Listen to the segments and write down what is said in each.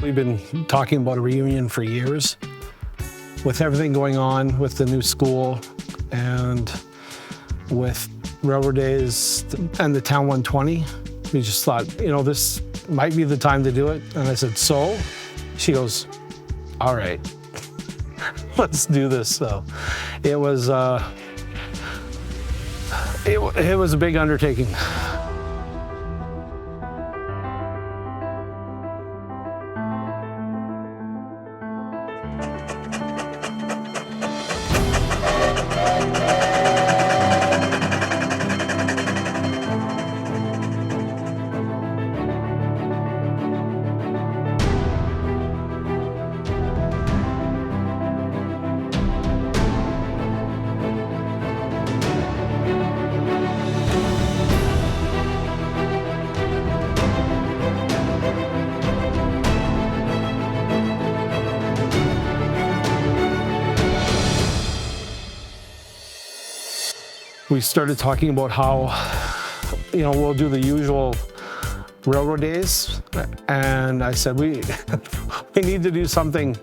We've been talking about a reunion for years. With everything going on with the new school and with Railroad Daze and the Town 120, we just thought, this might be the time to do it. And I said, so? She goes, all right, let's do this. So it was a big undertaking. We started talking about how, we'll do the usual Railroad Daze, and I said, we need to do something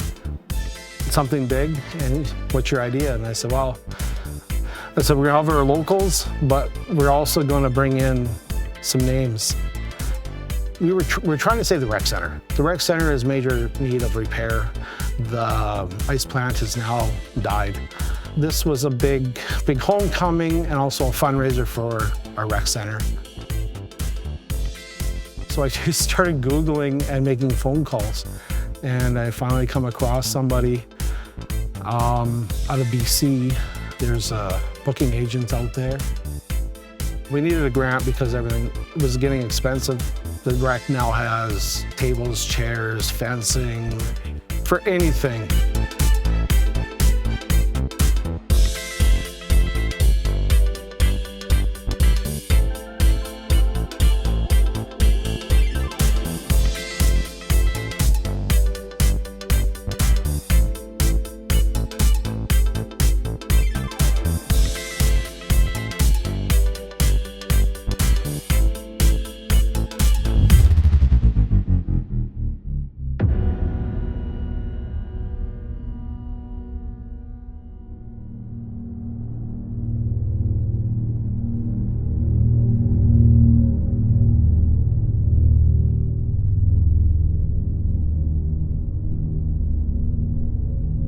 big, and what's your idea? And I said, we're gonna have our locals, but we're also gonna bring in some names. We're trying to save the rec center. The rec center is major need of repair. The ice plant has now died. This was a big homecoming and also a fundraiser for our rec center. So I just started Googling and making phone calls. And I finally come across somebody out of BC. There's a booking agent out there. We needed a grant because everything was getting expensive. The rec now has tables, chairs, fencing, for anything.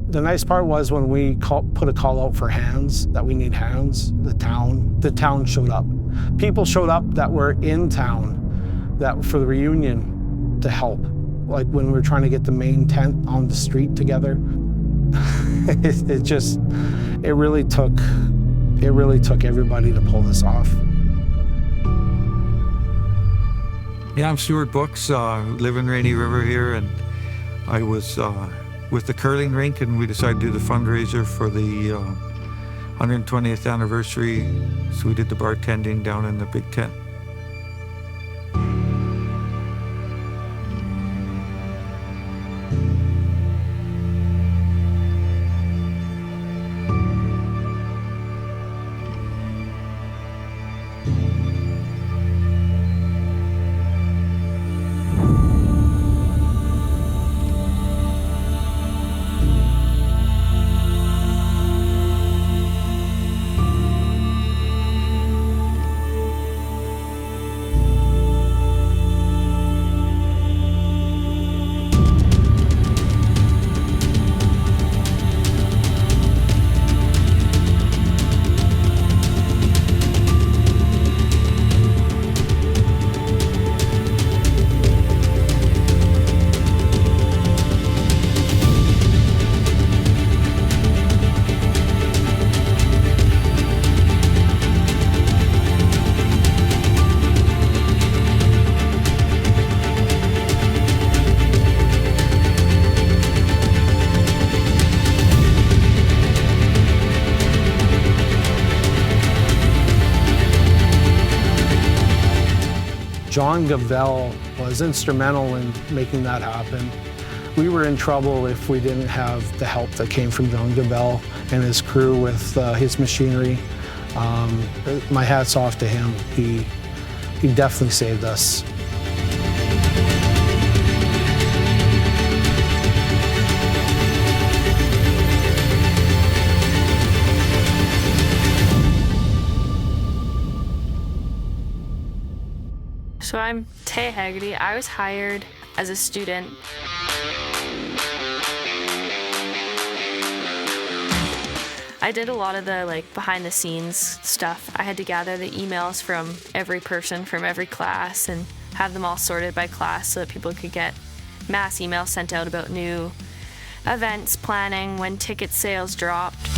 The nice part was when we put a call out for hands, that we need hands, the town showed up. People showed up that were in town for the reunion to help. Like when we were trying to get the main tent on the street together. it really took everybody to pull this off. Yeah, I'm Stuart Books, live in Rainy River here, and I was with the curling rink, and we decided to do the fundraiser for the 120th anniversary. So we did the bartending down in the big tent. John Gavell was instrumental in making that happen. We were in trouble if we didn't have the help that came from John Gavell and his crew with his machinery. My hat's off to him. He definitely saved us. So I'm Tay Haggerty. I was hired as a student. I did a lot of the behind the scenes stuff. I had to gather the emails from every person from every class and have them all sorted by class so that people could get mass emails sent out about new events, planning, when ticket sales dropped.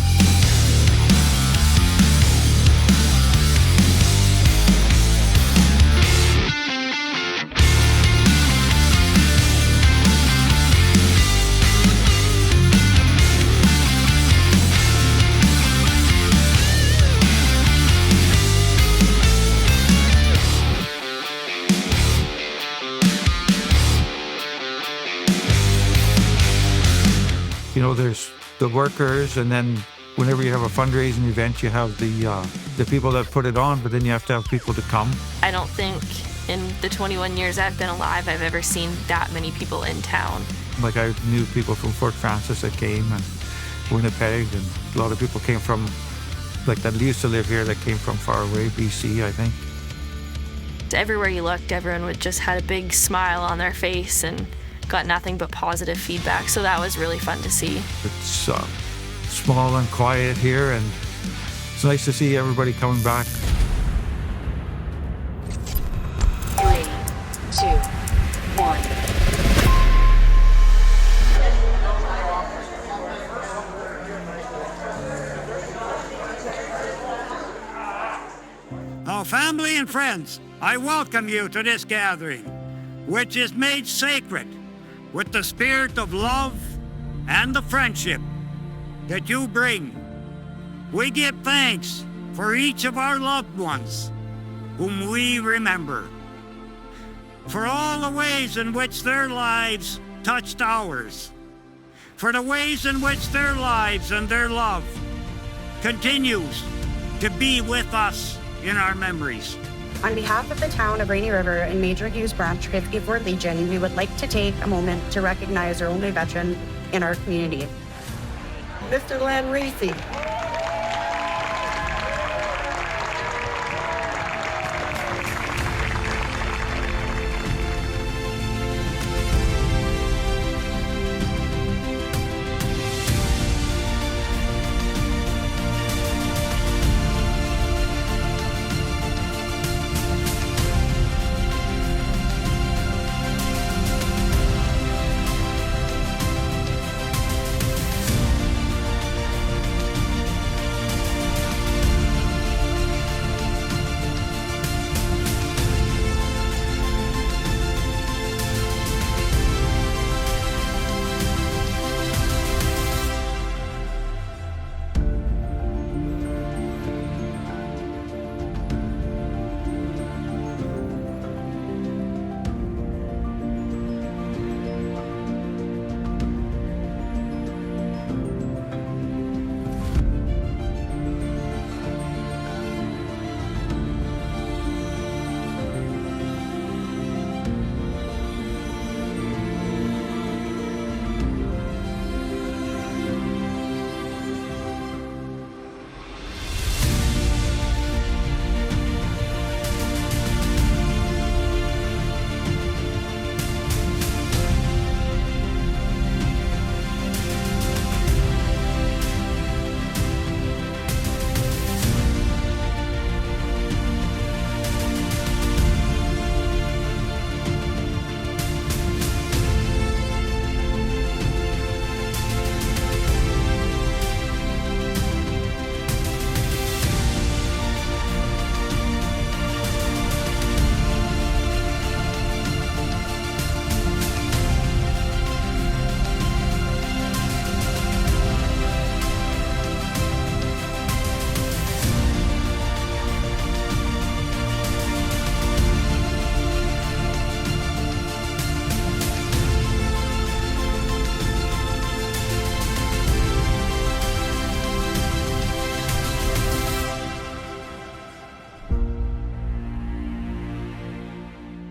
You know, there's the workers, and then whenever you have a fundraising event, you have the people that put it on, but then you have to have people to come. I don't think in the 21 years I've been alive I've ever seen that many people in town. Like, I knew people from Fort Francis that came, and Winnipeg, and a lot of people came from, that used to live here, that came from far away, BC, I think. Everywhere you looked, everyone would just had a big smile on their face and got nothing but positive feedback, so that was really fun to see. It's small and quiet here, and it's nice to see everybody coming back. 3, 2, 1. Now, family and friends, I welcome you to this gathering, which is made sacred with the spirit of love and the friendship that you bring. We give thanks for each of our loved ones whom we remember, for all the ways in which their lives touched ours, for the ways in which their lives and their love continues to be with us in our memories. On behalf of the town of Rainy River and Major Hughes Branch 54th Legion, we would like to take a moment to recognize our only veteran in our community, Mr. Len Reesey.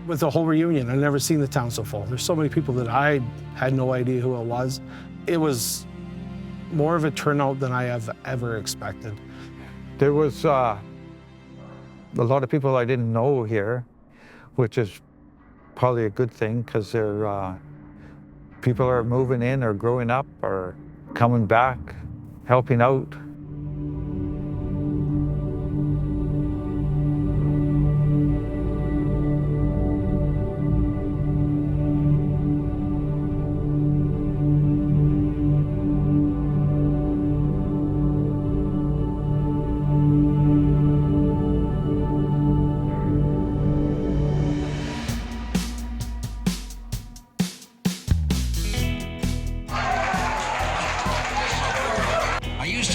With the whole reunion, I've never seen the town so full. There's so many people that I had no idea who it was. It was more of a turnout than I have ever expected. There was a lot of people I didn't know here, which is probably a good thing because people are moving in or growing up or coming back, helping out.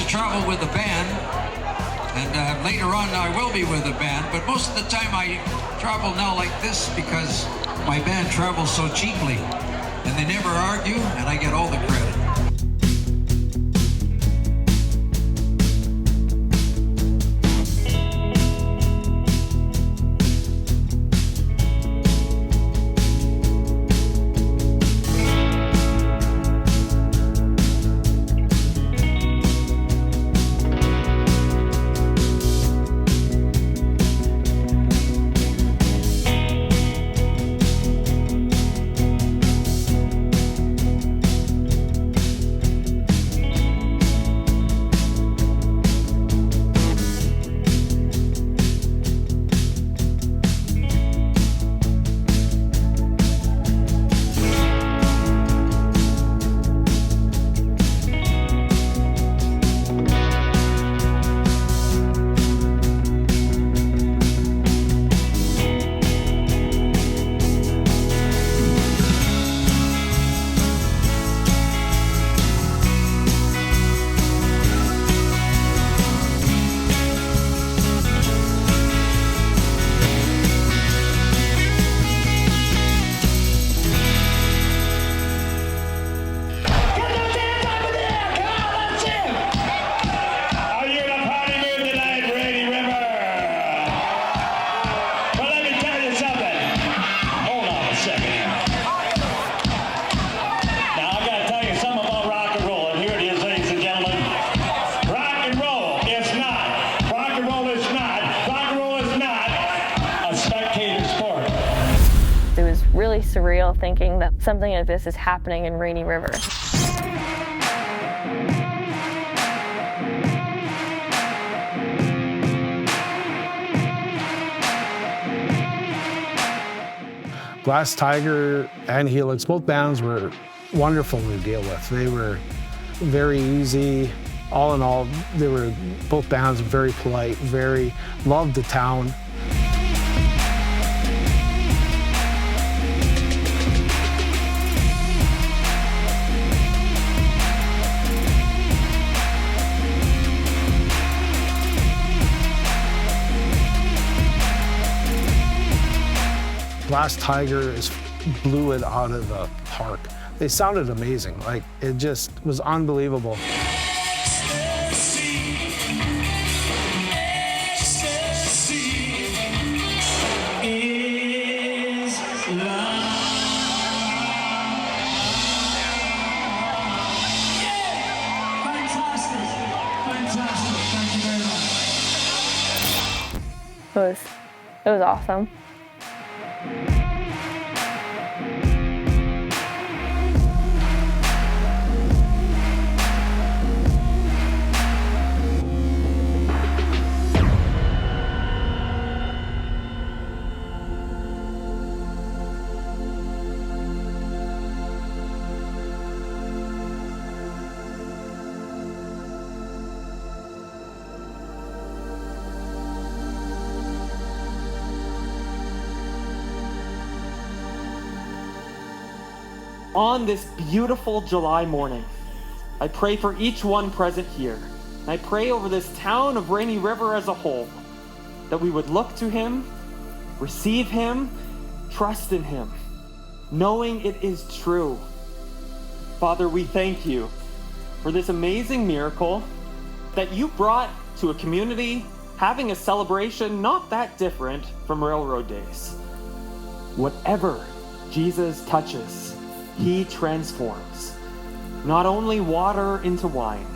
Travel with a band, and later on I will be with a band, but most of the time I travel now like this because my band travels so cheaply and they never argue and I get all the credit. Really surreal thinking that something like this is happening in Rainy River. Glass Tiger and Helix, both bands were wonderful to deal with. They were very easy. All in all, they were both bands very polite, very loved the town. Glass Tiger blew it out of the park. They sounded amazing. Like, it just was unbelievable. It was awesome. On this beautiful July morning, I pray for each one present here. And I pray over this town of Rainy River as a whole, that we would look to him, receive him, trust in him, knowing it is true. Father, we thank you for this amazing miracle that you brought to a community having a celebration not that different from Railroad Days. Whatever Jesus touches, he transforms, not only water into wine,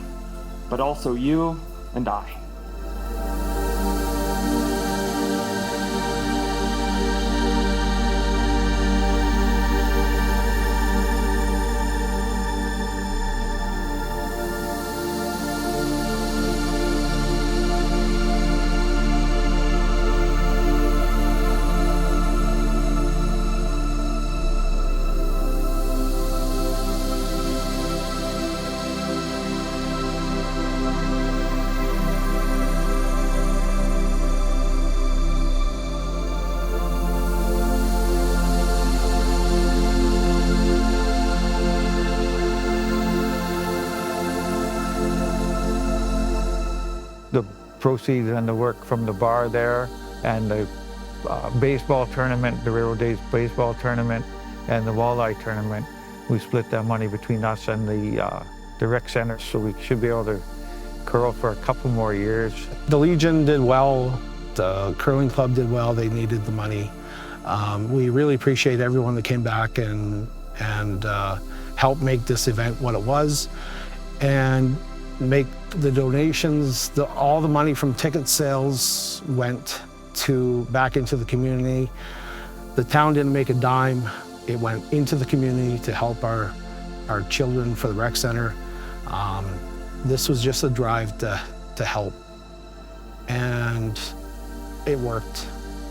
but also you and I. proceeds and the work from the bar there and the baseball tournament, the Railroad Daze baseball tournament and the walleye tournament. We split that money between us and the rec center, so we should be able to curl for a couple more years. The Legion did well, the curling club did well, they needed the money. We really appreciate everyone that came back and helped make this event what it was and make the donations. All the money from ticket sales went back into the community. The town didn't make a dime. It went into the community to help our children for the rec center. This was just a drive to help, and it worked.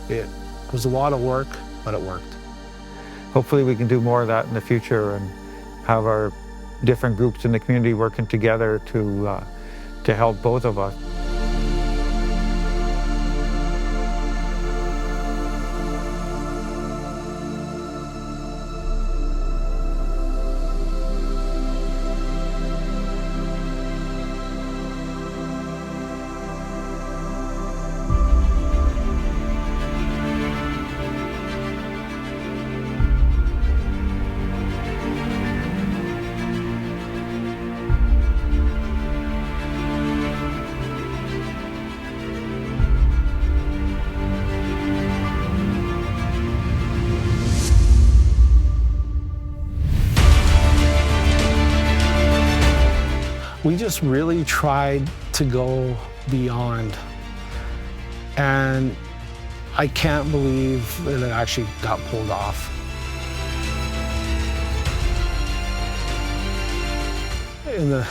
It was a lot of work, but it worked. Hopefully we can do more of that in the future and have our different groups in the community working together to help both of us. We just really tried to go beyond, and I can't believe that it actually got pulled off. In the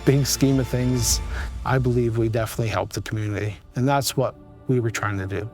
big scheme of things, I believe we definitely helped the community, and that's what we were trying to do.